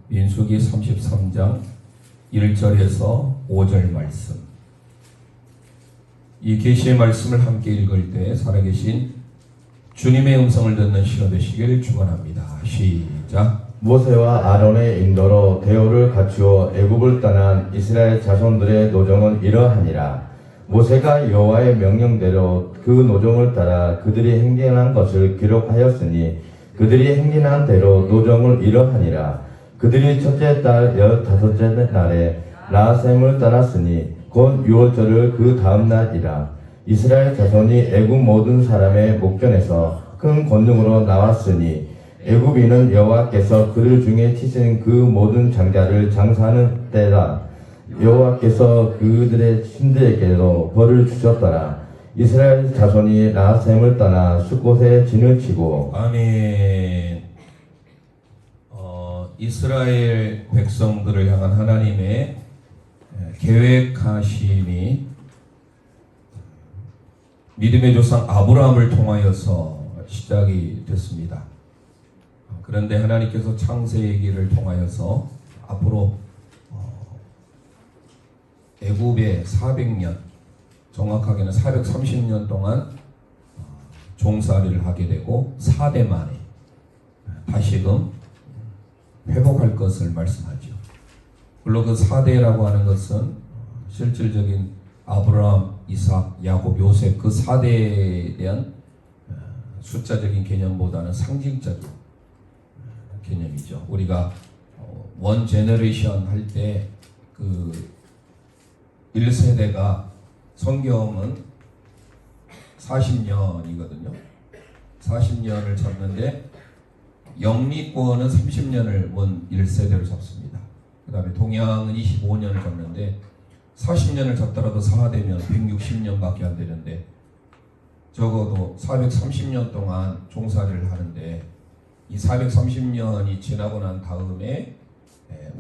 민수기 33장 1절에서 5절 말씀. 이 계시의 말씀을 함께 읽을 때 살아계신 주님의 음성을 듣는 시간 되시길 축원합니다. 시작. 모세와 아론의 인도로 대오를 갖추어 애굽을 떠난 이스라엘 자손들의 노정은 이러하니라. 모세가 여호와의 명령대로 그 노정을 따라 그들이 행진한 것을 기록하였으니 그들이 행진한 대로 노정을 이러하니라. 그들이 첫째 달 15째 날에 라셈을 떠났으니 곧 6월절을 그 다음 날이라. 이스라엘 자손이 애굽 모든 사람의 목전에서 큰 권능으로 나왔으니 애굽인은 여호와께서 그들 중에 치신 그 모든 장자를 장사하는 때라. 여호와께서 그들의 신들에게도 벌을 주셨더라. 이스라엘 자손이 라셈을 떠나 숫곳에 진을 치고. 아멘. 이스라엘 백성들을 향한 하나님의 계획하심이 믿음의 조상 아브라함을 통하여서 시작이 됐습니다. 그런데 하나님께서 창세기를 통하여서 앞으로 애굽에 400년, 정확하게는 430년 동안 종살이를 하게 되고 4대 만에 다시금 회복할 것을 말씀하죠. 물론 그 4대라고 하는 것은 실질적인 아브라함, 이삭, 야곱, 요셉 그 4대에 대한 숫자적인 개념보다는 상징적인 개념이죠. 우리가 원 제너레이션 할 때 그 1세대가 성경은 40년이거든요. 40년을 잡는데 영미권은 30년을 원 1세대로 잡습니다. 그 다음에 동양은 25년을 잡는데 40년을 잡더라도 4대면 160년밖에 안 되는데 적어도 430년 동안 종살이를 하는데 이 430년이 지나고 난 다음에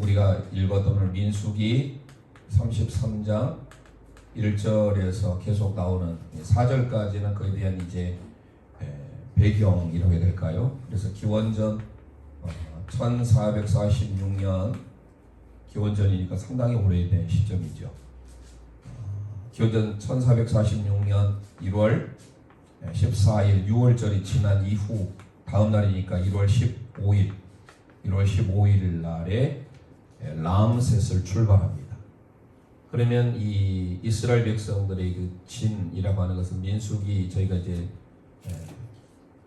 우리가 읽었던 오늘 민수기 33장 1절에서 계속 나오는 4절까지는 그에 대한 이제 배경이라고 해야 될까요? 그래서 기원전 1446년 기원전이니까 상당히 오래된 시점이죠. 기원전 1446년 1월 14일 6월절이 지난 이후 다음 날이니까 1월 15일 날에 람셋을 출발합니다. 그러면 이 이스라엘 백성들의 그 진이라고 하는 것은 민수기 저희가 이제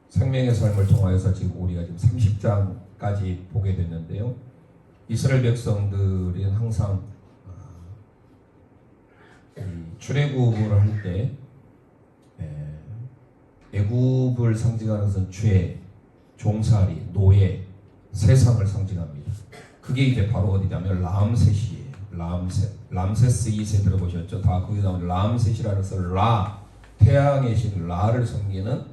생명의 삶을 통하여서 지금 우리가 지금 30장까지 보게 됐는데요. 이스라엘 백성들은 항상 출애굽을 할 때 애굽을 상징하는 것은 죄, 종살이, 노예, 세상을 상징합니다. 그게 이제 바로 어디냐면 람셋이에요. 람세스 2세 들어보셨죠? 다 거기 나오는 람셋이라는 것은 라, 태양의 신 라를 섬기는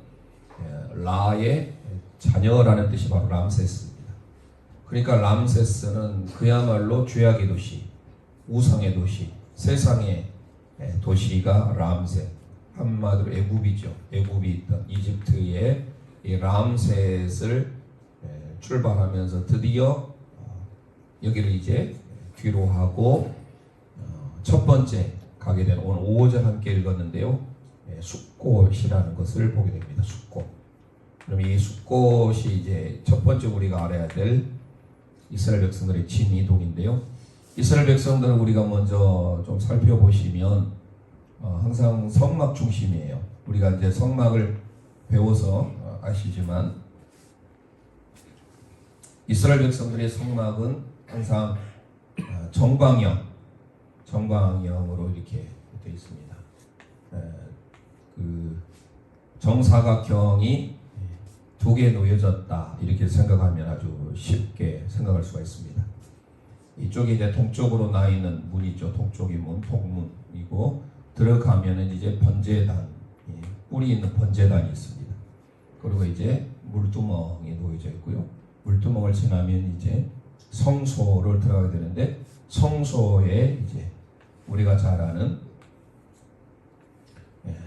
라의 자녀라는 뜻이 바로 람세스입니다. 그러니까 람세스는 그야말로 죄악의 도시, 우상의 도시, 세상의 도시가 람셋, 한마디로 애굽이죠. 애굽이 있던 이집트의 이 람셋을 출발하면서 드디어 여기를 이제 뒤로 하고 첫 번째 가게 되는 오늘 5절 함께 읽었는데요. 숫곳이라는 것을 보게 됩니다. 숫곳. 그럼 이 숫곳이 이제 첫 번째 우리가 알아야 될 이스라엘 백성들의 진이동인데요. 이스라엘 백성들은 우리가 먼저 좀 살펴보시면 항상 성막 중심이에요. 우리가 이제 성막을 배워서 아시지만 이스라엘 백성들의 성막은 항상 정방형으로 이렇게 되어 있습니다. 그 정사각형이 두 개 놓여졌다 이렇게 생각하면 아주 쉽게 생각할 수가 있습니다. 이쪽에 이제 동쪽으로 나 있는 문이죠. 동쪽이 문, 동문이고 들어가면은 이제 번제단, 뿔이 있는 번제단이 있습니다. 그리고 이제 물두멍이 놓여져 있고요. 물두멍을 지나면 이제 성소를 들어가게 되는데 성소에 이제 우리가 잘 아는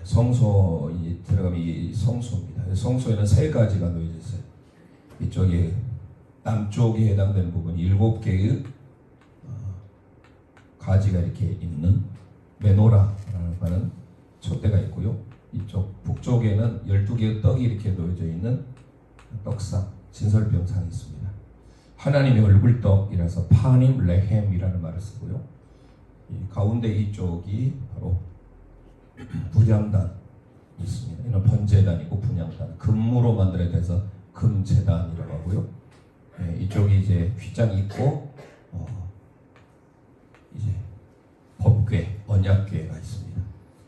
성소에 들어가면 이 성소입니다. 성소에는 세 가지가 놓여져 있어요. 이쪽에 남쪽에 해당되는 부분이 7개의 가지가 이렇게 있는 메노라라는 하는 촛대가 있고요. 이쪽 북쪽에는 12개의 떡이 이렇게 놓여져 있는 떡상, 진설병상이 있습니다. 하나님의 얼굴떡이라서 파님 레헴이라는 말을 쓰고요. 이 가운데 이쪽이 바로 분향단이 있습니다. 이는 번제단이고 분향단, 금으로 만들어져서 금제단이라고 하고요. 이쪽이 이제 휘장이 있고 이제 법궤, 언약궤가 있습니다.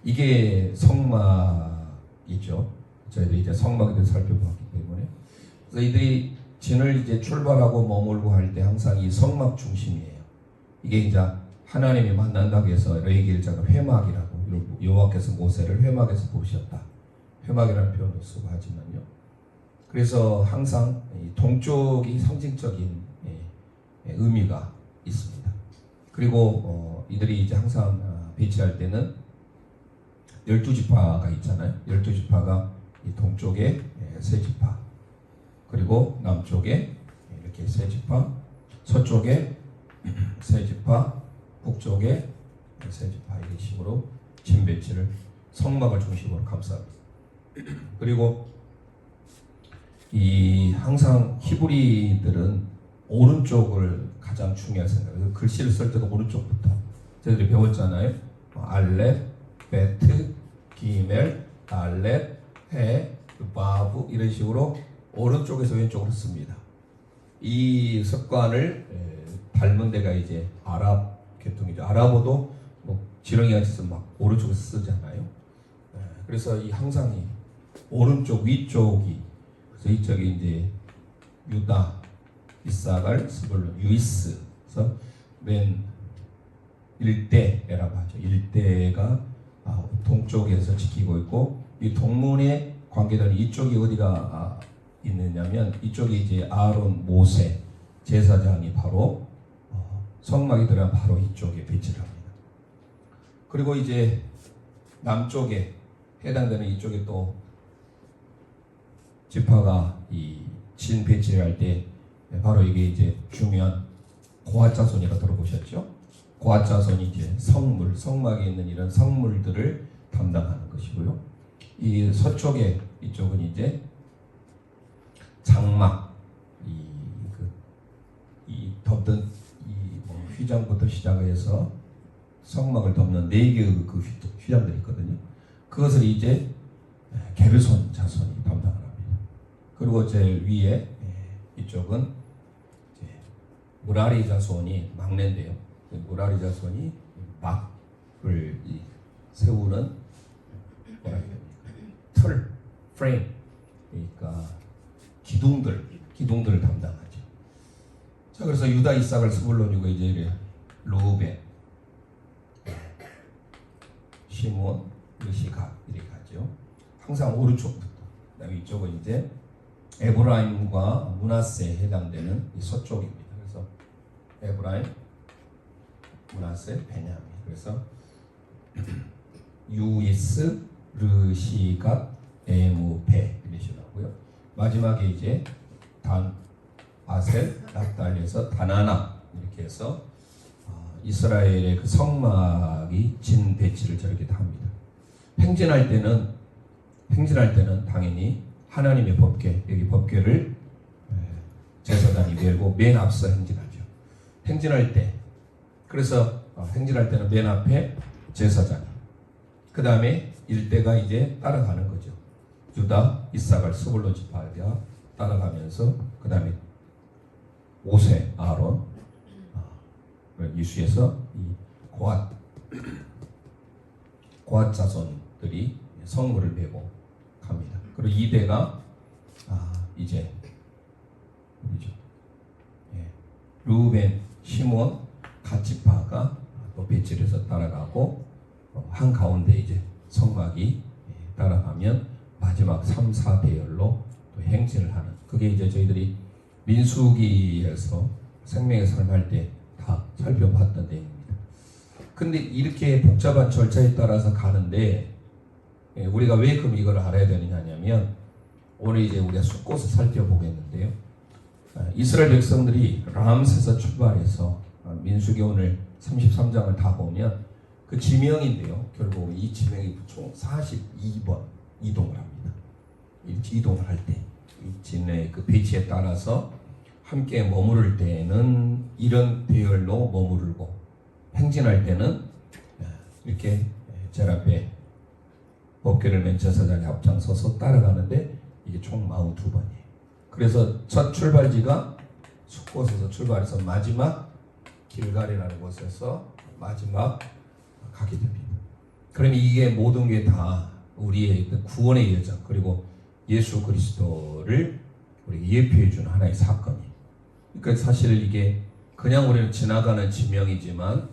이게 성막이죠. 저희들이 이제 성막에 대해서 살펴보았기 때문에 그래서 이들이 진을 이제 출발하고 머물고 할 때 항상 이 성막 중심이에요. 이게 이제 하나님이 만난다고 해서 레위기 1장은 회막이라고 여호와께서 모세를 회막에서 부르셨다. 회막이라는 표현을 쓰고 하지만요. 그래서 항상 동쪽이 상징적인 의미가 있습니다. 그리고 이들이 이제 항상 배치할 때는 12지파가 있잖아요. 12지파가 이 동쪽에 3지파, 그리고 남쪽에 이렇게 3지파, 서쪽에 3지파, 북쪽에 3지파, 이런 식으로 진 배치를 성막을 중심으로 감싸합니다. 그리고 이 항상 히브리들은 오른쪽을 가장 중요하게 생각해요. 글씨를 쓸 때도 오른쪽부터 저희들이 배웠잖아요. 알렙, 베트, 기멜, 알렙, 해, 바브 이런 식으로 오른쪽에서 왼쪽으로 씁니다. 이 습관을 닮은 데가 이제 아랍 계통이죠. 아랍어도 뭐 지렁이가 있어서 막 오른쪽에서 쓰잖아요. 그래서 이 항상 이 오른쪽 위쪽이, 그래서 이쪽이 이제 유다, 이사갈, 스불론, 유이스, 그래서 맨 일대라고 하죠. 일대가 동쪽에서 지키고 있고, 이 동문에 관계되는 이쪽이 어디가 있느냐면 이쪽이 이제 아론, 모세, 제사장이 바로 성막이 들어간 바로 이쪽에 배치를 합니다. 그리고 이제 남쪽에 해당되는 이쪽에 또 지파가 이 진 배치를 할 때 바로 이게 이제 중요한 고핫 자손이라 들어보셨죠? 고핫 자손이 이제 성물, 성막에 있는 이런 성물들을 담당하는 것이고요. 이 서쪽에 이쪽은 이제 장막, 이 덮던 뭐 휘장부터 시작해서 성막을 덮는 4개의 그 휘장들이 있거든요. 그것을 이제 게르손 자손이 담당을 합니다. 그리고 제일 위에 이쪽은 이제 무라리 자손이 막내인데요. 무라리 자손이 막을 세우는 뭐라 해야 됩니까? 틀, 프레임, 그러니까 기둥들을 담당하죠. 자, 그래서 유다, 이삭을 스불론이고 이제 이래 루벤, 시몬, 이시각 이렇게 하죠. 항상 오른쪽부터. 그다음에 이쪽은 이제 에브라임과 므낫세에 해당되는 이 서쪽입니다. 그래서 에브라임, 므낫세, 베냐민. 그래서 유이스, 르시각, 에무베 이런 식으로 하고요. 마지막에 이제 단, 아셀, 납달리에서 다나나 이렇게 해서 이스라엘의 그 성막이 진 배치를 저렇게 다 합니다. 행진할 때는 당연히 하나님의 법궤, 여기 법궤를 제사장이 메고 맨 앞서 행진하죠. 행진할 때, 그래서 행진할 때는 맨 앞에 제사장, 그 다음에 일대가 이제 따라가는 거죠. 유다, 이삭을 스불론 지파가 따라가면서 그 다음에 모세, 아론, 이수에서 이 고핫 자손들이 성물을 메고 갑니다. 그리고 이대가 이제 어디죠? 루벤, 시몬, 갓지파가 또 배치를 해서 따라가고 한 가운데 이제 성막이 따라가면 마지막 3, 4대열로 또 행진을 하는, 그게 이제 저희들이 민수기에서 생명의 삶 할 때 다 살펴봤던 내용입니다. 근데 이렇게 복잡한 절차에 따라서 가는데 우리가 왜 그럼 이걸 알아야 되느냐면 오늘 이제 우리가 숫곳을 살펴보겠는데요. 이스라엘 백성들이 람세서 출발해서 민수기 오늘 33장을 다 보면 그 지명인데요. 결국 이 지명이 총 42번 이동을 합니다. 이동을 할 때 이 진의 그 배치에 따라서 함께 머무를 때는 이런 대열로 머무르고 행진할 때는 이렇게 제일 앞에 법궤를 맨 제사장이 앞장서서 따라가는데 이게 총 42번이에요. 그래서 첫 출발지가 숫곳에서 출발해서 마지막 길갈이라는 곳에서 마지막 가게 됩니다. 그럼 이게 모든 게 다 우리의 구원의 여정 그리고 예수 그리스도를 우리 예표해 주는 하나의 사건이에요. 그러니까 사실 이게 그냥 우리는 지나가는 지명이지만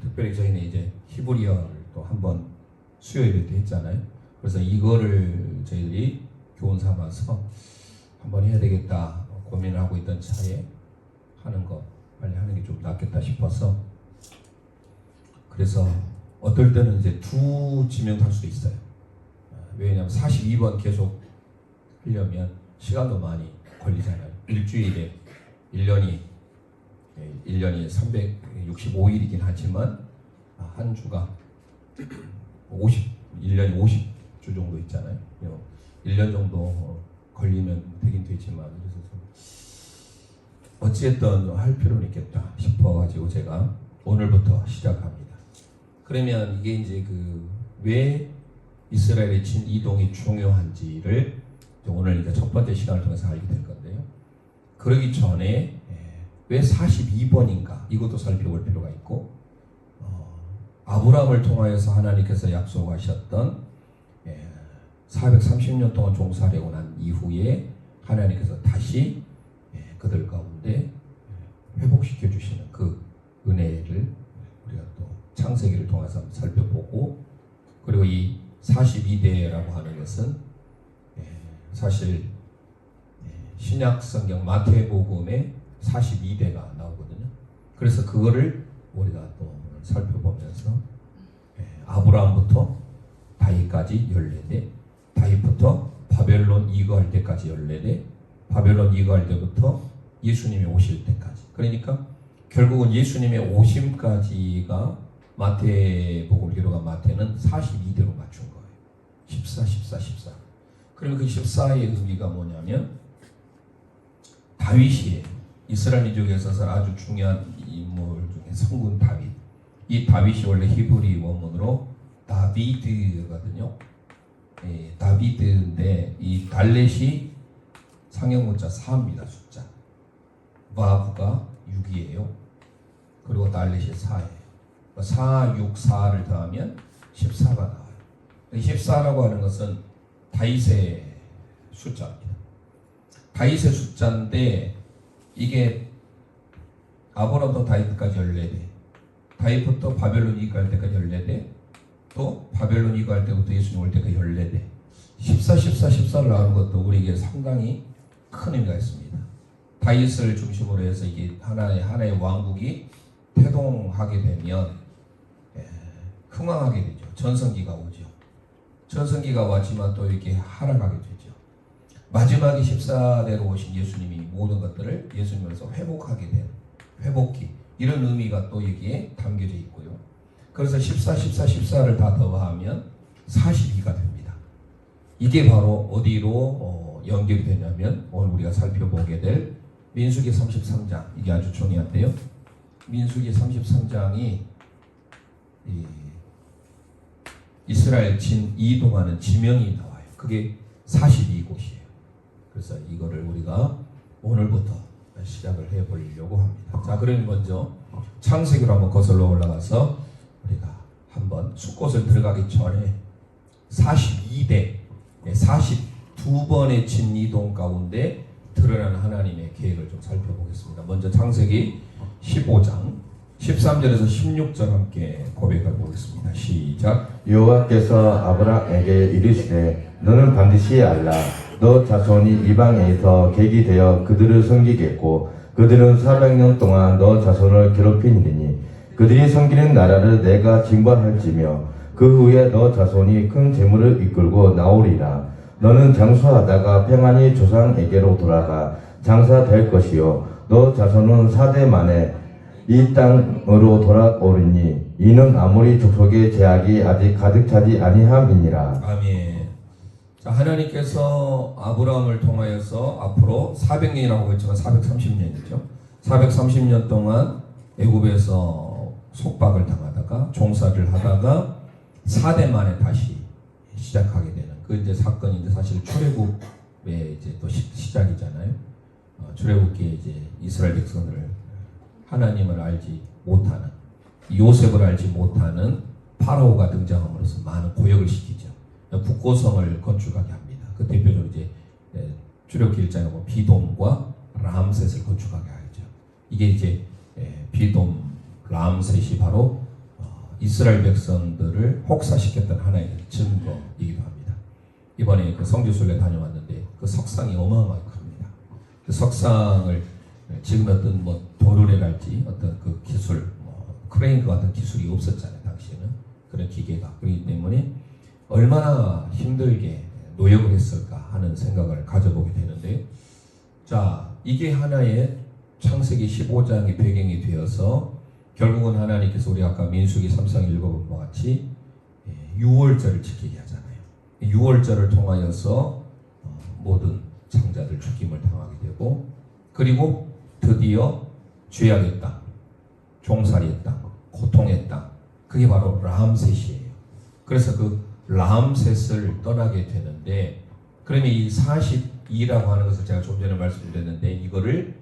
특별히 저희는 이제 히브리어를 또 한번 수요 예배 때 했잖아요. 그래서 이거를 저희들이 교훈 삼아서 한번 해야 되겠다 고민을 하고 있던 차에 하는 거 빨리 하는 게 좀 낫겠다 싶어서 그래서 어떨 때는 이제 두 지명 할 수도 있어요. 왜냐하면 42번 계속 하려면 시간도 많이 걸리잖아요. 일주일에 1년이 365일이긴 하지만 한 주가 1년이 50주 정도 있잖아요. 1년 정도 걸리면 되긴 되지만 그래서 어찌됐든 할 필요는 있겠다 싶어가지고 제가 오늘부터 시작합니다. 그러면 이게 이제 왜 이스라엘의 진이동이 중요한지를 오늘 이제 첫 번째 시간을 통해서 알게 될 건데요. 그러기 전에 왜 42번인가 이것도 살펴볼 필요가 있고 아브라함을 통하여서 하나님께서 약속하셨던 430년 동안 종살이하고 난 이후에 하나님께서 다시 그들 가운데 회복시켜 주시는 그 은혜를 우리가 또 창세기를 통해서 살펴보고 그리고 이 42대라고 하는 것은 사실 신약 성경 마태복음에 42대가 나오거든요. 그래서 그거를 우리가 또 살펴보면서 아브라함부터 다윗까지 14대, 다윗부터 바벨론 이거할 때까지 14대, 바벨론 이거할 때부터 예수님이 오실 때까지. 그러니까 결국은 예수님의 오심까지가 마태복음을 기록한 마태는 42대로 맞춘 거예요. 14, 14, 14. 그러면 그 14의 의미가 뭐냐면 다윗이 이스라엘 민족에 있어서 아주 중요한 인물 중에 성군 다윗. 이 다윗이 원래 히브리 원문으로 다비드거든요. 다비드인데 이 달렛이 상형문자 4입니다. 숫자. 바브가 6이에요. 그리고 달렛이 4예요. 4, 6, 4를 더하면 14가 나와요. 14라고 하는 것은 다윗의 숫자입니다. 다윗의 숫자인데 이게 아브라함부터 다윗까지 14대, 다윗부터 바벨론 이거할 때까지 14대, 또 바벨론 이거할 때부터 예수님 올 때까지 14대. 14, 14, 14를 나오는 것도 우리에게 상당히 큰 의미가 있습니다. 다윗을 중심으로 해서 이게 하나의 왕국이 태동하게 되면 흥왕하게 되죠. 전성기가 오죠. 전성기가 왔지만 또 이렇게 하락하게 되죠. 마지막에 14대로 오신 예수님이 모든 것들을 예수님으로서 회복하게 된 회복기 이런 의미가 또 여기에 담겨져 있고요. 그래서 14, 14, 14를 다 더하면 42가 됩니다. 이게 바로 어디로 연결이 되냐면 오늘 우리가 살펴보게 될 민수기 33장 이게 아주 중요한데요. 민수기 33장이 이스라엘 이동하는 지명이 나와요. 그게 42곳이에요. 그래서 이거를 우리가 오늘부터 시작을 해보려고 합니다. 자, 그러면 먼저 창세기로 한번 거슬러 올라가서 우리가 한번 숫곳을 들어가기 전에 42대 42번의 진이동 가운데 드러나는 하나님의 계획을 좀 살펴보겠습니다. 먼저 창세기 15장 13절에서 16절 함께 고백해 보겠습니다. 시작. 여호와께서 아브라함에게 이르시되 너는 반드시 알라. 너 자손이 이방에서 객이 되어 그들을 섬기겠고 그들은 400년 동안 너 자손을 괴롭히리니 그들이 섬기는 나라를 내가 징벌할지며 그 후에 너 자손이 큰 재물을 이끌고 나오리라. 너는 장수하다가 평안히 조상에게로 돌아가 장사될 것이요 너 자손은 4대 만에 이 땅으로 돌아오리니 이는 아모리 족속의 제약이 아직 가득 차지 아니함이니라. 아멘. 자, 하나님께서 아브라함을 통하여서 앞으로 400년이라고 했지만 430년이죠. 430년 동안 애굽에서 속박을 당하다가 종살이를 하다가 4대 만에 다시 시작하게 되는 그 이제 사건인데 사실 출애굽의 이제 또 시작이잖아요. 출애굽기에 이제 이스라엘 백성들을 하나님을 알지 못하는 요셉을 알지 못하는 파라오가 등장함으로써 많은 고역을 시키죠. 국고성을 건축하게 합니다. 그 대표적으로 이제 출애굽기 1장에 보면 비돔과 람셋을 건축하게 하죠. 이게 이제 비돔, 람셋이 바로 이스라엘 백성들을 혹사시켰던 하나의 증거이기도 합니다. 이번에 그 성지순례 다녀왔는데 그 석상이 어마어마하게 큽니다. 그 석상을 지금 어떤 뭐 도르래랄지 어떤 그 기술, 크레인 같은 기술이 없었잖아요. 당시에는 그런 기계가 그렇기 때문에 얼마나 힘들게 노력을 했을까 하는 생각을 가져보게 되는데, 자 이게 하나의 창세기 15장의 배경이 되어서 결국은 하나님께서 우리 아까 민수기 3장 읽어본 것 같이 6월절을 지키게 하잖아요. 6월절을 통하여서 모든 창자들 죽임을 당하게 되고, 그리고 드디어 죄악의 땅, 종살이의 땅, 고통의 땅, 그게 바로 람셋이에요. 그래서 그 람셋을 떠나게 되는데, 그러면 이 42라고 하는 것을 제가 좀 전에 말씀드렸는데 이거를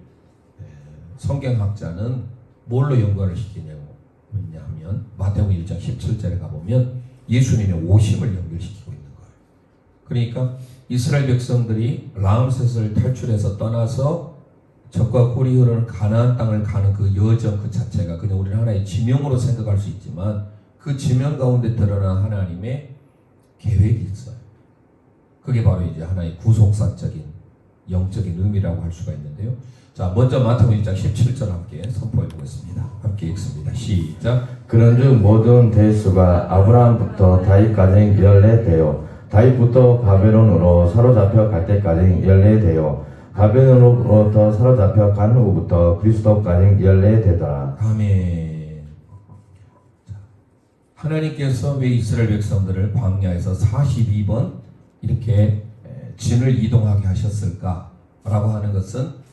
성경학자는 뭘로 연관을 시키냐면 마태복음 1장 17절에 가보면 예수님의 오심을 연결시키고 있는 거예요. 그러니까 이스라엘 백성들이 람셋을 탈출해서 떠나서 적과 꿀이 흐르는 가나안 땅을 가는 그 여정 그 자체가 그냥 우리는 하나의 지명으로 생각할 수 있지만 그 지명 가운데 드러난 하나님의 계획이 있어요. 그게 바로 이제 하나의 구속사적인 영적인 의미라고 할 수가 있는데요. 자, 먼저 마태복음 1장 17절 함께 선포해 보겠습니다. 함께 읽습니다. 시작. 그런즉 모든 대수가 아브라함부터 다윗까지 14대요 다윗부터 바벨론으로 사로잡혀 갈 때까지 14대요 바벨론으로부터 사로잡혀 간 후부터 그리스도까지 14대더라. 아멘. 하나님께서 왜 이스라엘 백성들을 광야에서 42번 이렇게 진을 이동하게 하셨을까라고 하는 것은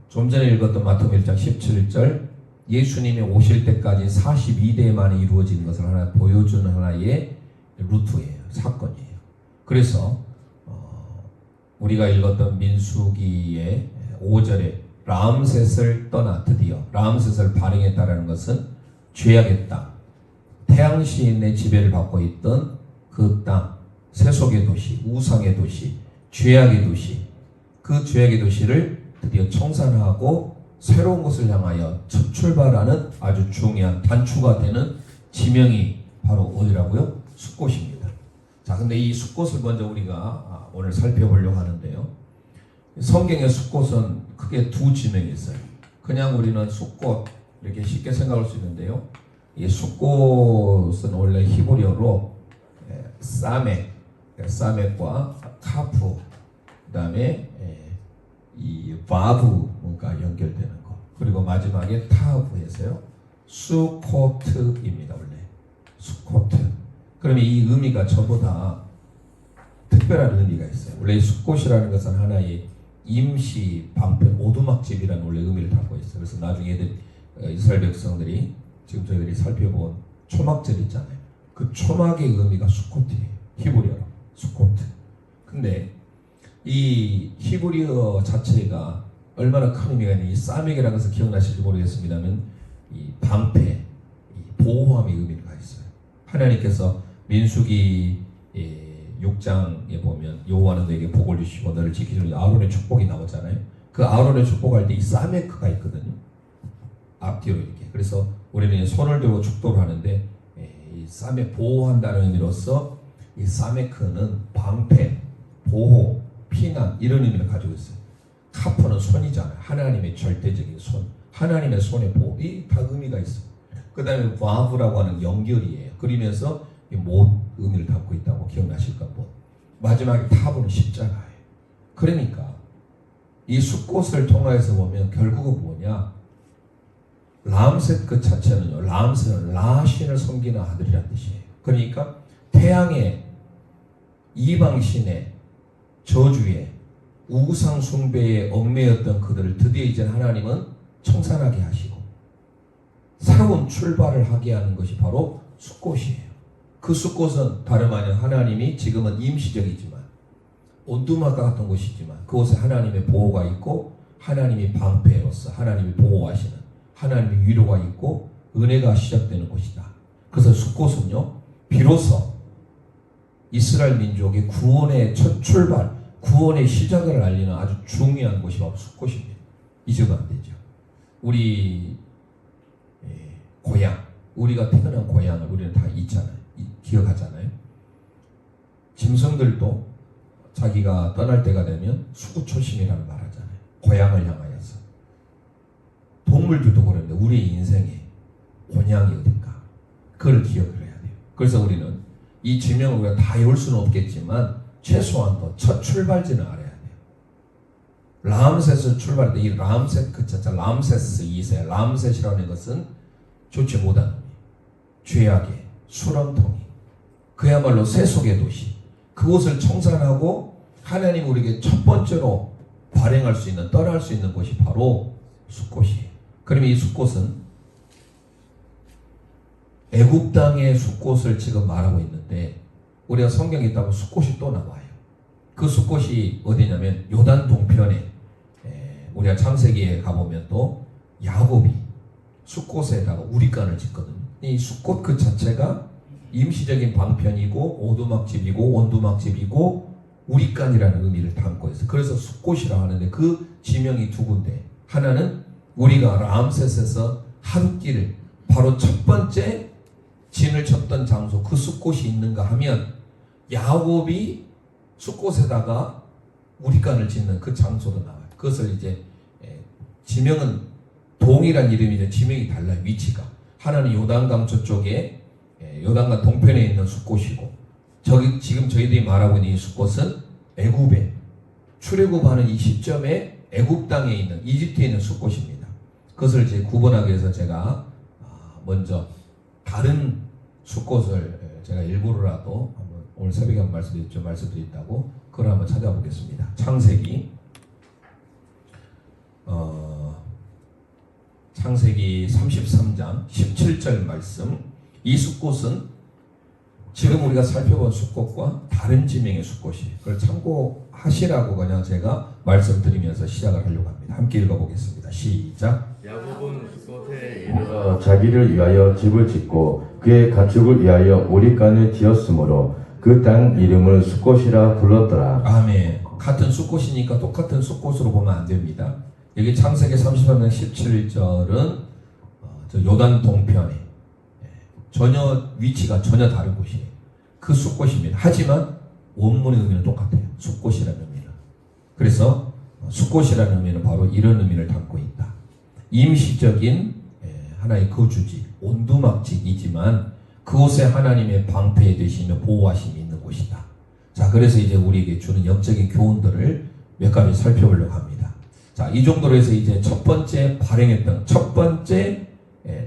좀 전에 읽었던 마태복음 1장 17절 예수님이 오실 때까지 42대 만에 이루어지는 것을 하나 보여주는 하나의 루트예요. 사건이에요. 그래서 우리가 읽었던 민수기의 5절에 람셋을 떠나 드디어 람셋을 발행했다라는 것은 죄악의 땅, 태양시인의 지배를 받고 있던 그 땅, 세속의 도시, 우상의 도시, 죄악의 도시, 그 죄악의 도시를 드디어 청산하고 새로운 것을 향하여 첫 출발하는 아주 중요한 단추가 되는 지명이 바로 어디라고요? 숫곳입니다. 자, 근데 이 숫곳을 먼저 우리가 오늘 살펴보려고 하는데요. 성경의 숫곳은 크게 두 지명이 있어요. 그냥 우리는 숫곳 이렇게 쉽게 생각할 수 있는데요. 이 숫곳은 원래 히브리어로 사멕과 카프, 그 다음에 이 바브가 연결되는 거, 그리고 마지막에 타브에서요 수코트입니다. 원래 수코트. 그러면 이 의미가 전부 다 특별한 의미가 있어요. 원래 이 숫곳이라는 것은 하나의 임시 방편 오두막집이라는 원래 의미를 담고 있어요. 그래서 나중에 이스라엘 백성들이 지금 저희들이 살펴본 초막절 있잖아요. 그 초막의 의미가 수코트예요. 히브리어로 수코트. 근데 이 히브리어 자체가 얼마나 큰 의미가 있는지, 이 사멕이라는 것을 기억나실지 모르겠습니다만 이 방패, 이 보호함의 의미가 있어요. 하나님께서 민수기 6장에 보면 여호와는 너에게 복을 주시고 너를 지키시는 아론의 축복이 나오잖아요. 그 아론의 축복할 때 이 사메크가 있거든요. 앞뒤로 이렇게. 그래서 우리는 손을 들고 축도를 하는데 이 사메 보호한다는 의미로서 이 사메크는 방패, 보호, 피난 이런 의미를 가지고 있어요. 카프는 손이잖아요. 하나님의 절대적인 손, 하나님의 손의 보호, 이 다 의미가 있어요. 그 다음에 와브라고 하는 연결이에요. 그러면서 못 의미를 담고 있다고 기억나실까? 마지막에 타브는 십자가예요. 그러니까 이 숫꽃을 통해서 보면 결국은 뭐냐? 람셋 그 자체는요. 람셋은 라신을 섬기는 아들이란 뜻이에요. 그러니까 태양의 이방신의 저주에 우상 숭배에 얽매였던 그들을 드디어 이제 하나님은 청산하게 하시고 새로운 출발을 하게 하는 것이 바로 숫꽃이에요. 그 숫꽃은 다름 아닌 하나님이 지금은 임시적이지만 온두막과 같은 곳이지만 그곳에 하나님의 보호가 있고 하나님이 방패로서 하나님이 보호하시는 하나님의 위로가 있고 은혜가 시작되는 곳이다. 그래서 숫꽃은요 비로소 이스라엘 민족의 구원의 첫 출발, 구원의 시작을 알리는 아주 중요한 곳이 바로 숫꽃입니다. 잊으면 안 되죠. 우리 고향, 우리가 태어난 고향을 우리는 다 있잖아요. 기억하잖아요. 짐승들도 자기가 떠날 때가 되면 수구초심이라는 말 하잖아요. 고향을 향하여서. 동물들도 그런데 우리의 인생에 고향이 어딘가 그걸 기억을 해야 돼요. 그래서 우리는 이 지명을 우리가 다 외울 수는 없겠지만 최소한도 첫 출발지는 알아야 돼요. 람셋을 출발할 때 이 람셋 그 자체 람세스 2세 람셋이라는 것은 좋지 못한 의미, 죄악의 수렁텅이, 그야말로 세속의 도시, 그곳을 청산하고 하나님 우리에게 첫 번째로 발행할 수 있는 떠날 수 있는 곳이 바로 숫꽃이에요. 그러면 이 숫꽃은 애굽 땅의 숫꽃을 지금 말하고 있는데 우리가 성경에 있다고 숫꽃이 또 나와요. 그 숫꽃이 어디냐면 요단 동편에 우리가 창세기에 가보면 또 야곱이 숫꽃에다가 우리간을 짓거든요. 이 숫꽃 그 자체가 임시적인 방편이고 오두막집이고 원두막집이고 우리간이라는 의미를 담고 있어요. 그래서 숫꽃이라고 하는데 그 지명이 두 군데. 하나는 우리가 람셋에서 한 끼를 바로 첫 번째 진을 쳤던 장소 그 숫꽃이 있는가 하면 야곱이 숫꽃에다가 우리간을 짓는 그 장소도 나와요. 그것을 이제 지명은 동일한 이름이죠. 지명이 달라요. 위치가. 하나는 요단강 저쪽에 요단강 동편에 있는 숫꽃이고 저기 지금 저희들이 말하고 있는 이 숫꽃은 애굽에 출애굽하는 이 시점에 애굽 땅에 있는 이집트에 있는 숫꽃입니다. 그것을 이제 구분하기 위해서 제가 먼저 다른 숫꽃을 제가 일부러라도 한번 오늘 새벽에 한번 말씀드렸다고 그걸 한번 찾아보겠습니다. 창세기 33장 17절 말씀. 이 숫꽃은 지금 우리가 살펴본 숫꽃과 다른 지명의 숫꽃이에요. 그걸 참고하시라고 그냥 제가 말씀드리면서 시작을 하려고 합니다. 함께 읽어보겠습니다. 시작. 야곱은 숫꽃에 이르러 자기를 위하여 집을 짓고 그의 가축을 위하여 우리간을 지었으므로 그 땅 이름을 숫꽃이라 불렀더라. 아멘. 같은 숫꽃이니까 똑같은 숫꽃으로 보면 안 됩니다. 여기 창세기 33장 17절은 저 요단 동편에 전혀 위치가 전혀 다른 곳이에요. 그 숫꽃입니다. 하지만 원문의 의미는 똑같아요. 숫꽃이라는 의미는. 그래서 숫꽃이라는 의미는 바로 이런 의미를 담고 있다. 임시적인 하나의 거주지, 온두막지이지만 그곳에 하나님의 방패 되시며 보호하심이 있는 곳이다. 자, 그래서 이제 우리에게 주는 영적인 교훈들을 몇 가지 살펴보려고 합니다. 자, 이 정도로 해서 이제 첫 번째 발행했던, 첫 번째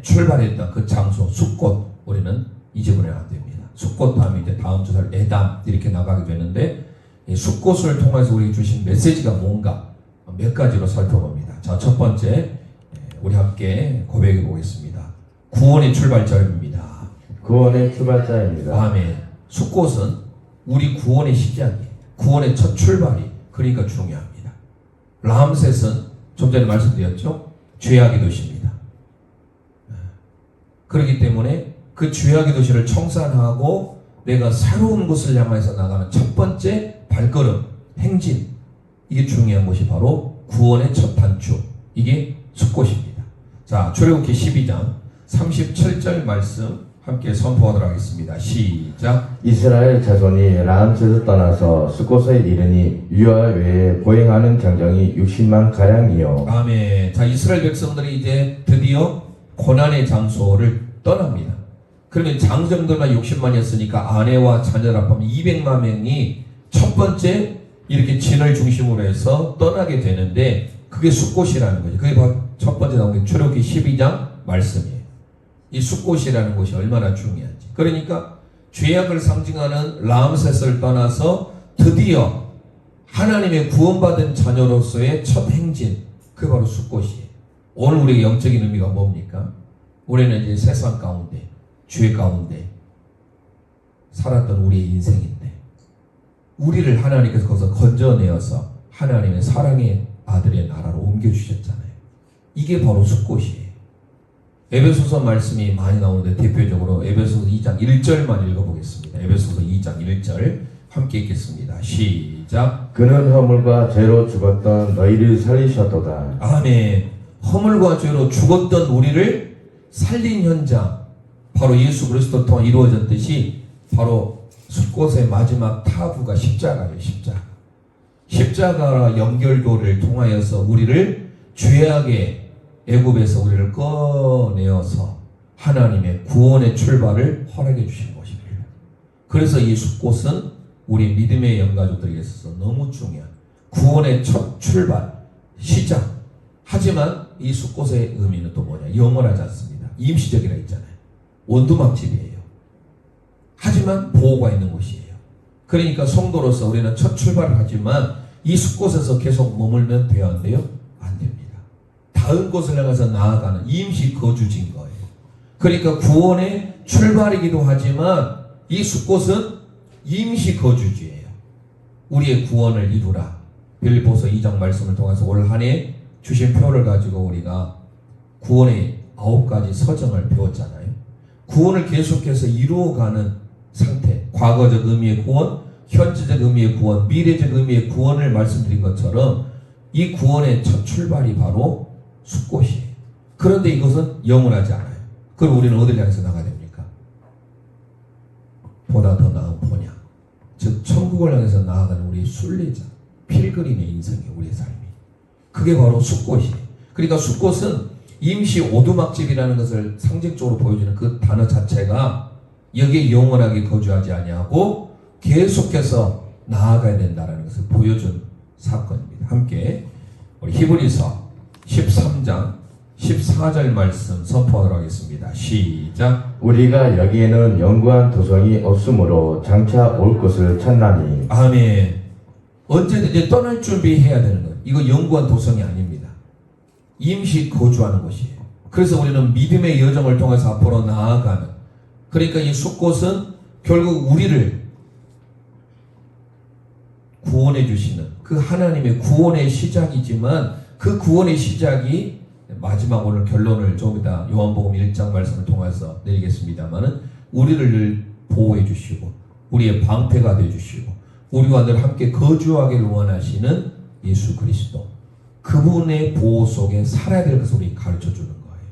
출발했던 그 장소, 숫꽃, 우리는 잊어버리면 안 됩니다. 숫꽃 다음에 이제 다음 주설 에담 이렇게 나가게 되는데 이 숫꽃을 통해서 우리에게 주신 메시지가 뭔가 몇 가지로 살펴봅니다. 자, 첫 번째 우리 함께 고백해 보겠습니다. 구원의 출발점입니다. 구원의 출발자입니다. 아멘. 숫꽃은 우리 구원의 시작이에요. 구원의 첫 출발이 그러니까 중요합니다. 람셋은 좀 전에 말씀드렸죠. 죄악의 도시입니다. 그렇기 때문에 그 죄악의 도시를 청산하고 내가 새로운 곳을 향해서 나가는 첫 번째 발걸음, 행진, 이게 중요한 것이 바로 구원의 첫 단추, 이게 숫꽃입니다. 자, 출애굽기 12장 37절 말씀 함께 선포하도록 하겠습니다. 시작. 이스라엘 자손이 람셋을 떠나서 숫꽃에 이르니 유아 외에 보행하는 장정이 60만 가량이요. 아멘. 자, 이스라엘 백성들이 이제 드디어 고난의 장소를 떠납니다. 그러면 장정들만 60만이었으니까 아내와 자녀를 합하면 200만 명이 첫 번째 이렇게 진을 중심으로 해서 떠나게 되는데 그게 숫곳이라는 거죠. 그게 바로 첫 번째 나온 게 출애굽기 12장 말씀이에요. 이 숫곳이라는 곳이 얼마나 중요한지. 그러니까 죄악을 상징하는 람셋을 떠나서 드디어 하나님의 구원받은 자녀로서의 첫 행진, 그게 바로 숫곳이에요. 오늘 우리의 영적인 의미가 뭡니까? 우리는 이제 세상 가운데, 죄 가운데 살았던 우리의 인생인데 우리를 하나님께서 거기서 건져내어서 하나님의 사랑의 아들의 나라로 옮겨주셨잖아요. 이게 바로 숫곳이에요. 에베소서 말씀이 많이 나오는데 대표적으로 에베소서 2장 1절만 읽어보겠습니다. 에베소서 2장 1절 함께 읽겠습니다. 시작. 그는 허물과 죄로 죽었던 너희를 살리셨도다. 아멘. 허물과 죄로 죽었던 우리를 살린 현장, 바로 예수 그리스도 통해 이루어졌듯이 바로 숫곳의 마지막 타부가 십자가예요. 십자가와 연결도를 통하여서 우리를 죄악의 애굽에서 우리를 꺼내어서 하나님의 구원의 출발을 허락해 주신 것입니다. 그래서 이 숫곳은 우리 믿음의 영가족들에게 있어서 너무 중요한 구원의 첫 출발, 시작. 하지만 이 숫곳의 의미는 또 뭐냐? 영원하지 않습니다. 임시적이라 했잖아요. 원두막집이에요. 하지만 보호가 있는 곳이에요. 그러니까 성도로서 우리는 첫 출발을 하지만 이 숫곳에서 계속 머물면 돼야 안 돼요? 안 됩니다. 다음 곳을 향해서 나아가는 임시 거주지인 거예요. 그러니까 구원의 출발이기도 하지만 이 숫곳은 임시 거주지예요. 우리의 구원을 이루라. 빌립보서 2장 말씀을 통해서 올 한 해 주신 표를 가지고 우리가 구원의 9가지 서정을 배웠잖아요. 구원을 계속해서 이루어가는 상태, 과거적 의미의 구원, 현재적 의미의 구원, 미래적 의미의 구원을 말씀드린 것처럼 이 구원의 첫 출발이 바로 숫곳이에요. 그런데 이것은 영원하지 않아요. 그럼 우리는 어디를 향해서 나가야 됩니까? 보다 더 나은 본향, 즉 천국을 향해서 나아가는 우리의 순례자, 필그림의 인생이에요. 우리의 삶이. 그게 바로 숫곳이에요. 그러니까 숫곳은 임시 오두막집이라는 것을 상징적으로 보여주는 그 단어 자체가 여기에 영원하게 거주하지 아니하고 계속해서 나아가야 된다는 것을 보여준 사건입니다. 함께 우리 히브리서 13장 14절 말씀 선포하도록 하겠습니다. 시작. 우리가 여기에는 영구한 도성이 없으므로 장차 올 것을 찾나니. 아멘. 언제든지 떠날 준비해야 되는 거예요. 이거 영구한 도성이 아닙니다. 임시 거주하는 곳이에요. 그래서 우리는 믿음의 여정을 통해서 앞으로 나아가는, 그러니까 이 숫곳은 결국 우리를 구원해 주시는 그 하나님의 구원의 시작이지만 그 구원의 시작이 마지막 오늘 결론을 조금 이따 요한복음 1장 말씀을 통해서 내리겠습니다만은 우리를 늘 보호해 주시고 우리의 방패가 되어 주시고 우리와 늘 함께 거주하기를 원하시는 예수 그리스도, 그분의 보호 속에 살아야 될 것을 우리 가르쳐 주는 거예요.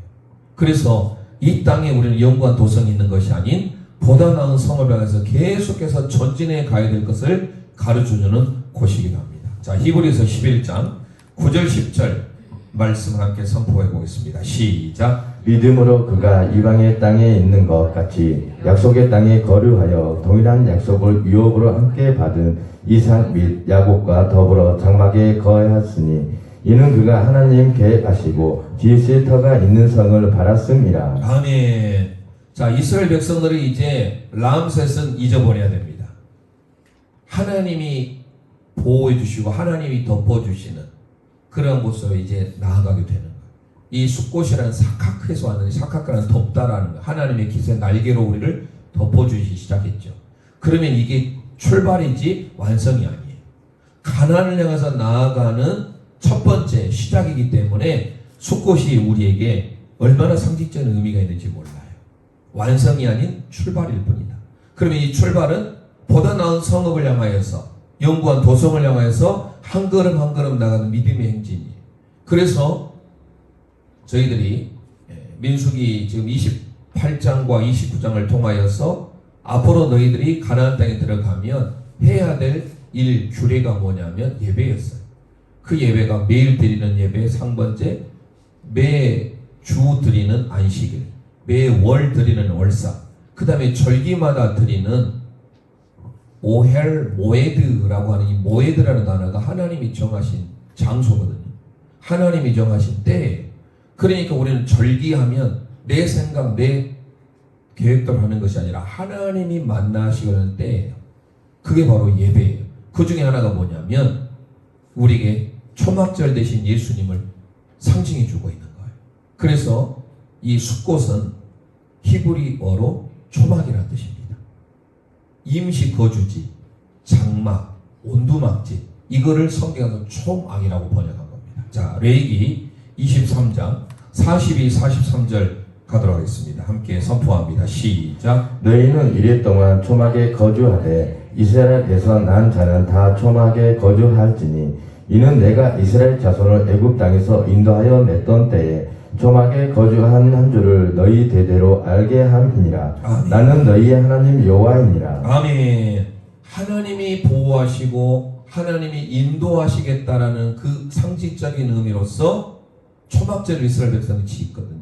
그래서 이 땅에 우리는 영구한 도성이 있는 것이 아닌 보다 나은 성을 향해서 계속해서 전진해 가야 될 것을 가르쳐주는 곳이기도 합니다. 자, 히브리서 11장 9절 10절 말씀을 함께 선포해 보겠습니다. 시작. 믿음으로 그가 이방의 땅에 있는 것 같이 약속의 땅에 거류하여 동일한 약속을 유업으로 함께 받은 이삭 및 야곱과 더불어 장막에 거하였으니 이는 그가 하나님 계획하시고 지으실 터가 있는 성을 바랐음이라. 아멘. 자, 이스라엘 백성들이 이제 람셋은 잊어버려야 됩니다. 하나님이 보호해 주시고 하나님이 덮어주시는 그런 곳으로 이제 나아가게 되는 거예요. 이 숫곳이라는 사카크에서 왔는데, 사카크라는 덮다라는 거예요. 하나님의 기세 날개로 우리를 덮어주시기 시작했죠. 그러면 이게 출발이지 완성이 아니에요. 가나안을 향해서 나아가는 첫 번째 시작이기 때문에 숫곳이 우리에게 얼마나 상징적인 의미가 있는지 몰라요. 완성이 아닌 출발일 뿐이다. 그러면 이 출발은 보다 나은 성읍을 향하여서, 영구한 도성을 향하여서 한 걸음 한 걸음 나가는 믿음의 행진이에요. 그래서 저희들이 민수기 지금 28장과 29장을 통하여서 앞으로 너희들이 가나안 땅에 들어가면 해야 될 일 규례가 뭐냐면 예배였어요. 그 예배가 매일 드리는 예배 상번제, 매주 드리는 안식일, 매월 드리는 월삭, 그 다음에 절기마다 드리는 오헬 모에드라고 하는 이 모에드라는 단어가 하나님이 정하신 장소거든요. 하나님이 정하신 때예요. 그러니까 우리는 절기하면 내 생각, 내 계획대로 하는 것이 아니라 하나님이 만나시는 때예요. 그게 바로 예배예요. 그 중에 하나가 뭐냐면 우리에게 초막절 대신 예수님을 상징해 주고 있는 거예요. 그래서 이 숫꽃은 히브리어로 초막이라는 뜻입니다. 임시 거주지, 장막, 온두막지, 이거를 성경에서 초막이라고 번역한 겁니다. 자, 레위기 23장 42, 43절 가도록 하겠습니다. 함께 선포합니다. 시작. 너희는 이래 동안 초막에 거주하되 이스라엘에서 난 자는 다 초막에 거주할지니 이는 내가 이스라엘 자손을 애굽 땅에서 인도하여 냈던 때에 초막에 거주한 한 줄을 너희 대대로 알게 함이니라. 아멘. 나는 너희의 하나님 여호와이니라. 아멘. 하나님이 보호하시고 하나님이 인도하시겠다라는 그 상징적인 의미로서 초막절을 이스라엘 백성이 지켰거든요.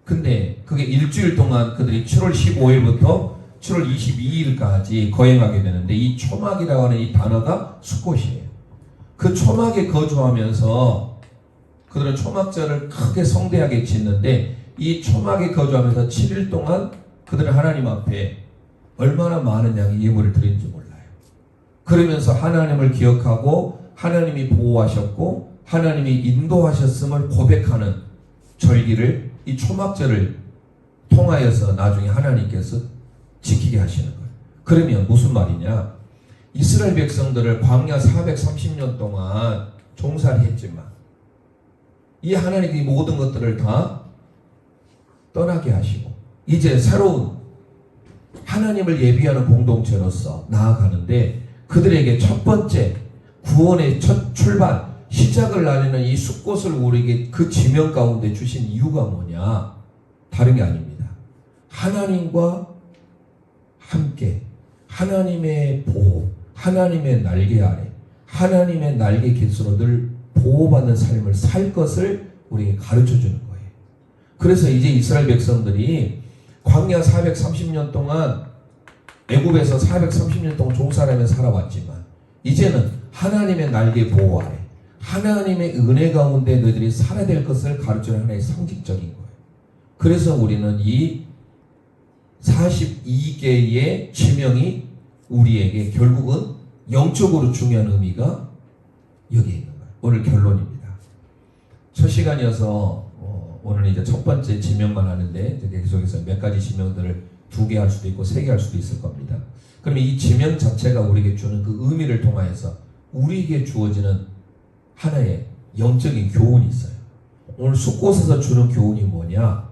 근데 그게 일주일 동안 그들이 7월 15일부터 7월 22일까지 거행하게 되는데 이 초막이라고 하는 이 단어가 숫꽃이에요. 그 초막에 거주하면서 그들은 초막절을 크게 성대하게 짓는데 이 초막에 거주하면서 7일 동안 그들은 하나님 앞에 얼마나 많은 양의 예물을 드리는지 몰라요. 그러면서 하나님을 기억하고 하나님이 보호하셨고 하나님이 인도하셨음을 고백하는 절기를 이 초막절을 통하여서 나중에 하나님께서 지키게 하시는 거예요. 그러면 무슨 말이냐? 이스라엘 백성들을 광야 430년 동안 종살이 했지만 이 하나님이 모든 것들을 다 떠나게 하시고 이제 새로운 하나님을 예비하는 공동체로서 나아가는데 그들에게 첫 번째 구원의 첫 출발 시작을 알리는 이 숫꽃을 우리에게 그 지명 가운데 주신 이유가 뭐냐? 다른 게 아닙니다. 하나님과 함께 하나님의 보호, 하나님의 날개 아래 하나님의 날개 깃으로 늘 보호받는 삶을 살 것을 우리에게 가르쳐 주는 거예요. 그래서 이제 이스라엘 백성들이 광야 430년 동안 애굽에서 430년 동안 종살이하며 살아왔지만 이제는 하나님의 날개 보호 아래 하나님의 은혜 가운데 너희들이 살아야 될 것을 가르치는 하나의 상징적인 거예요. 그래서 우리는 이 42개의 지명이 우리에게 결국은 영적으로 중요한 의미가 여기에 있는 거예요. 오늘 결론입니다. 첫 시간이어서 오늘 이제 첫 번째 지명만 하는데 계속해서 몇 가지 지명들을 2개 할 수도 있고 3개 할 수도 있을 겁니다. 그러면 이 지명 자체가 우리에게 주는 그 의미를 통하여서 우리에게 주어지는 하나의 영적인 교훈이 있어요. 오늘 숫곳에서 주는 교훈이 뭐냐?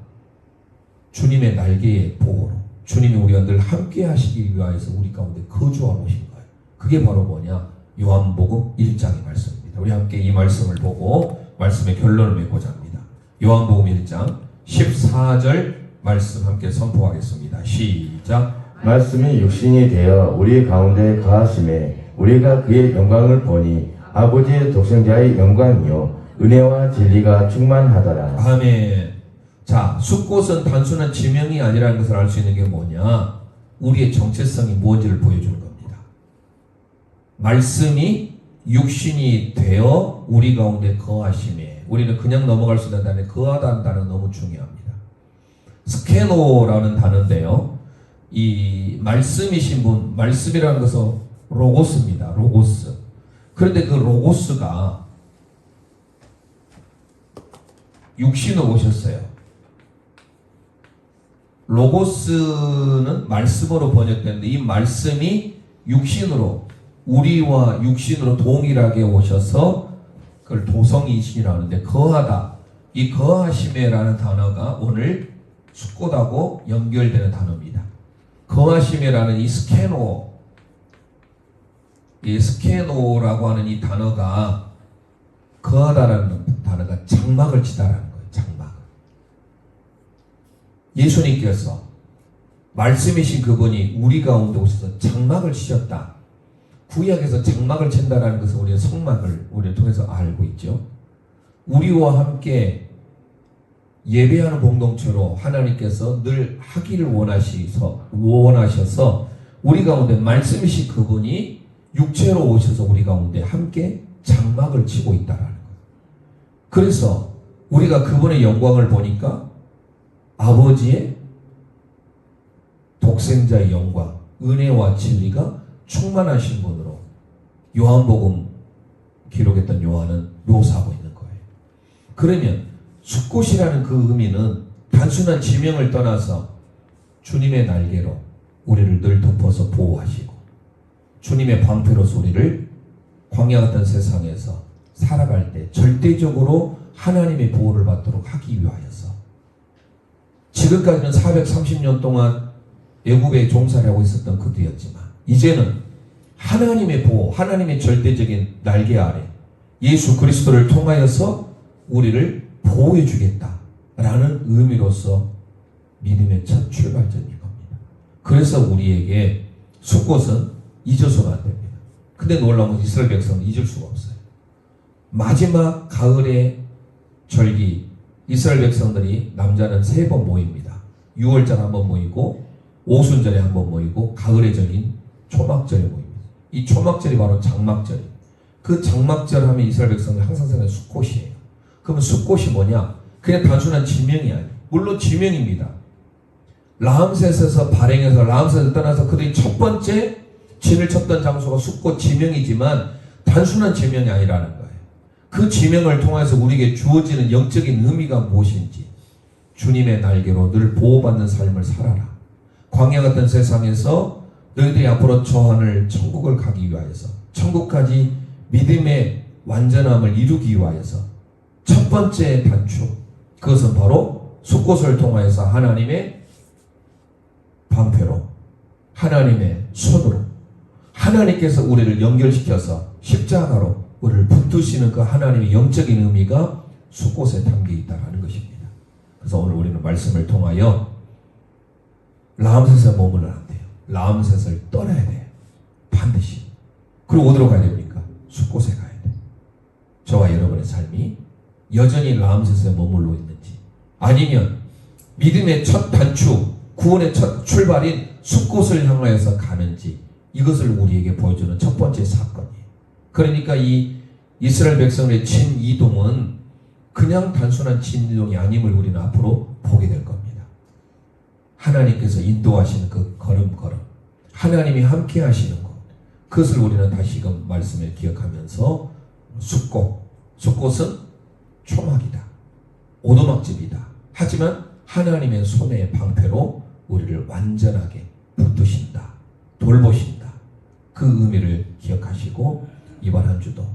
주님의 날개의 보호로 주님이 우리와 늘 함께 하시기 위하여서 우리 가운데 거주하고 오신 거예요. 그게 바로 뭐냐? 요한복음 1장의 말씀입니다. 우리 함께 이 말씀을 보고 말씀의 결론을 맺고자 합니다. 요한복음 1장 14절 말씀 함께 선포하겠습니다. 시작. 말씀이 육신이 되어 우리 가운데 거하심에 우리가 그의 영광을 보니 아버지의 독생자의 영광이요 은혜와 진리가 충만하더라. 아멘. 자, 숫꽃은 단순한 지명이 아니라는 것을 알 수 있는 게 뭐냐? 우리의 정체성이 무엇인지를 보여주는 겁니다. 말씀이 육신이 되어 우리 가운데 거하심에 우리는 그냥 넘어갈 수 있는 단어에 거하다는 단어가 너무 중요합니다. 스케노라는 단어인데요. 이 말씀이신 분, 말씀이라는 것은 로고스입니다. 로고스. 그런데 그 로고스가 육신으로 오셨어요. 로고스는 말씀으로 번역되는데 이 말씀이 육신으로 우리와 육신으로 동일하게 오셔서 그걸 도성이신이라고 하는데 거하다. 이 거하심에라는 단어가 오늘 숫꽃하고 연결되는 단어입니다. 거하심에라는 이 스케노라고 하는 이 단어가 거하다라는 단어가 장막을 치다라는 거예요. 장막. 예수님께서 말씀이신 그분이 우리 가운데 오셔서 장막을 치셨다. 구약에서 장막을 친다라는 것은 우리의 성막을 우리를 통해서 알고 있죠. 우리와 함께 예배하는 공동체로 하나님께서 늘 하기를 원하셔서 우리 가운데 말씀이신 그분이 육체로 오셔서 우리 가운데 함께 장막을 치고 있다라는 거예요. 그래서 우리가 그분의 영광을 보니까 아버지의 독생자의 영광, 은혜와 진리가 충만하신 분으로 요한복음 기록했던 요한은 묘사하고 있는 거예요. 그러면 숫꽃이라는 그 의미는 단순한 지명을 떠나서 주님의 날개로 우리를 늘 덮어서 보호하시고 주님의 방패로서 우리를 광야 같은 세상에서 살아갈 때 절대적으로 하나님의 보호를 받도록 하기 위하여서 지금까지는 430년 동안 애굽에 종살이 하고 있었던 그들이었지만 이제는 하나님의 보호, 하나님의 절대적인 날개 아래 예수 그리스도를 통하여서 우리를 보호해 주겠다라는 의미로서 믿음의 첫 출발점인 겁니다. 그래서 우리에게 숫꽃은 잊어서는 안 됩니다. 근데 놀라운 건 이스라엘 백성은 잊을 수가 없어요. 마지막 가을의 절기, 이스라엘 백성들이 남자는 3번 모입니다. 6월절 한번 모이고 오순절에 한번 모이고 가을의 절인 초막절에 모입니다. 이 초막절이 바로 장막절이에요. 그 장막절 하면 이스라엘 백성들 항상 생각하는 숫꽃이에요. 그러면 숫꽃이 뭐냐? 그냥 단순한 지명이 아니에요. 물론 지명입니다. 라암셋에서 발행해서 라암셋을 떠나서 그들이 첫 번째 진을 쳤던 장소가 숫꽃 지명이지만 단순한 지명이 아니라는 거예요. 그 지명을 통해서 우리에게 주어지는 영적인 의미가 무엇인지 주님의 날개로 늘 보호받는 삶을 살아라. 광야 같은 세상에서 너희들이 앞으로 처할 천국을 가기 위하여서 천국까지 믿음의 완전함을 이루기 위하여서 첫 번째 단추 그것은 바로 숫꽃을 통하여서 하나님의 방패로 하나님의 손으로 하나님께서 우리를 연결시켜서 십자가로 우리를 붙드시는 그 하나님의 영적인 의미가 숫꽃에 담겨 있다는 것입니다. 그래서 오늘 우리는 말씀을 통하여 라암셋에 머물러야 안 돼요. 라암셋을 떠나야 돼요. 반드시. 그리고 어디로 가야 됩니까? 숫꽃에 가야 돼요. 저와 여러분의 삶이 여전히 라암셋에 머물러 있는지 아니면 믿음의 첫 단추, 구원의 첫 출발인 숫꽃을 향하여서 가는지 이것을 우리에게 보여주는 첫 번째 사건이에요. 그러니까 이 이스라엘 백성의 진이동은 그냥 단순한 진이동이 아님을 우리는 앞으로 보게 될 겁니다. 하나님께서 인도하시는 그 걸음걸음, 하나님이 함께 하시는 것, 그것을 우리는 다시금 말씀을 기억하면서 숫꽃은 초막이다, 오두막집이다. 하지만 하나님의 손의 방패로 우리를 완전하게 붙드신다, 돌보신다. 그 의미를 기억하시고 이번 한 주도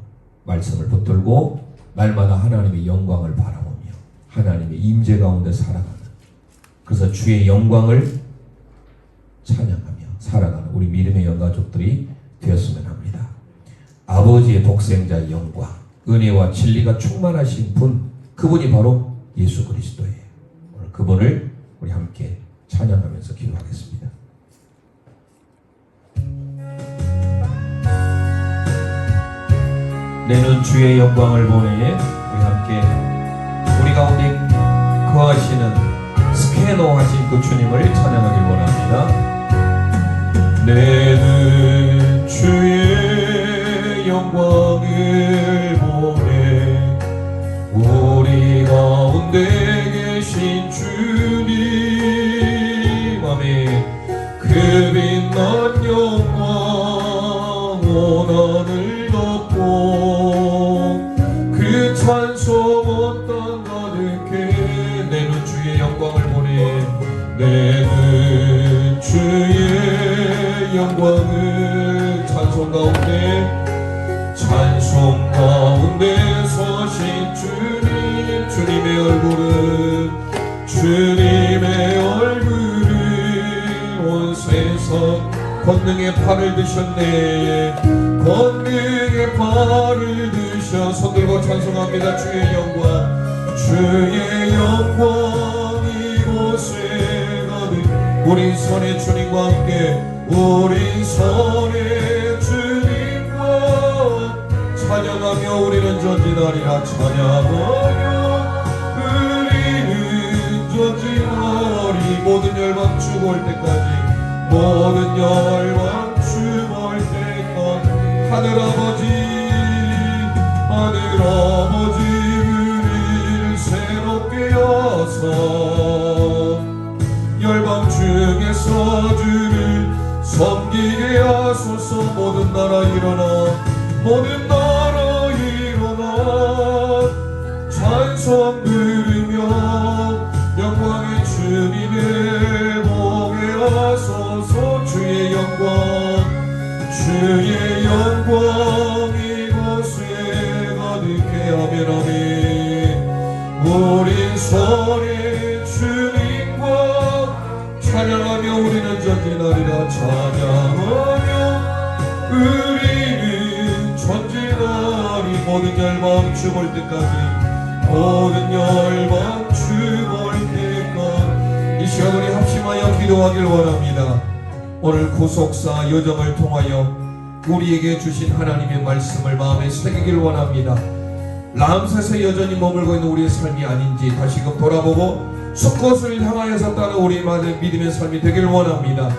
말씀을 붙들고 날마다 하나님의 영광을 바라보며 하나님의 임재 가운데 살아가는, 그래서 주의 영광을 찬양하며 살아가는 우리 믿음의 영가족들이 되었으면 합니다. 아버지의 독생자의 영광, 은혜와 진리가 충만하신 분, 그분이 바로 예수 그리스도예요. 오늘 그분을 우리 함께 찬양하면서 기도하겠습니다. 내는 주의 영광을 보내. 우리 함께 우리 가운데 거하시는 스케노 하신 그 주님을 찬양하길 원합니다. 내는 주의 영광을 보내. 우리 가운데 계신 주님, 아멘. 그 빛난 영광 온 하늘 덮고 그 찬송 온 땅 가득해. 내는 주의 영광을 보내. 내는 주의 영광을 찬송 가운데 서신 주님, 주님의 얼굴은 온 세상 권능의 팔을 드셨네. 권능의 팔을 드셔. 손 들고 찬송합니다. 주의 영광 이곳에 가득. 우리 손에 주님과 함께, 우리 손에 주님과 찬양하며 우리는 전진하리라. 찬양하며 우리는 전진하리. 모든 열방 주고 올 때까지, 모든 열방 주볼 때까지 하늘아버지 우리를 새롭게 하사 열방 중에서 주를 섬기게 하소서. 모든 나라 일어나 찬송 부르며 영광의 주님을 보게 하소서. 주의 영광 이곳에 가득해. 아멘 아멘. 우린 손에 주님과 찬양하며 우리는 전진하리라. 찬양하며 우리는 전진하리. 모든 열방 주볼 때까지 이 시간 우리 합심하여 기도하길 원합니다. 오늘 구속사 여정을 통하여 우리에게 주신 하나님의 말씀을 마음에 새기길 원합니다. 람셋에 여전히 머물고 있는 우리의 삶이 아닌지 다시금 돌아보고 숫곳을 향하여서 따라 우리의 믿음의 삶이 되길 원합니다.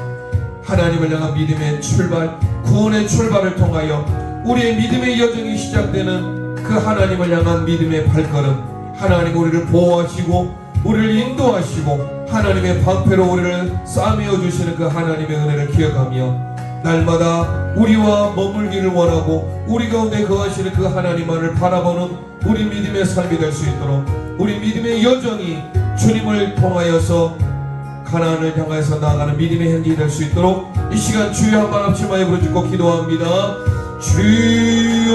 하나님을 향한 믿음의 출발, 구원의 출발을 통하여 우리의 믿음의 여정이 시작되는 그 하나님을 향한 믿음의 발걸음, 하나님 우리를 보호하시고 우리를 인도하시고 하나님의 방패로 우리를 싸매어 주시는 그 하나님의 은혜를 기억하며 날마다 우리와 머물기를 원하고 우리 가운데 거하시는 그 하나님만을 바라보는 우리 믿음의 삶이 될 수 있도록, 우리 믿음의 여정이 주님을 통하여서 가나안을 향해서 나아가는 믿음의 행진이 될 수 있도록 이 시간 주여 한번 합심하여 부르짖고 기도합니다. 주여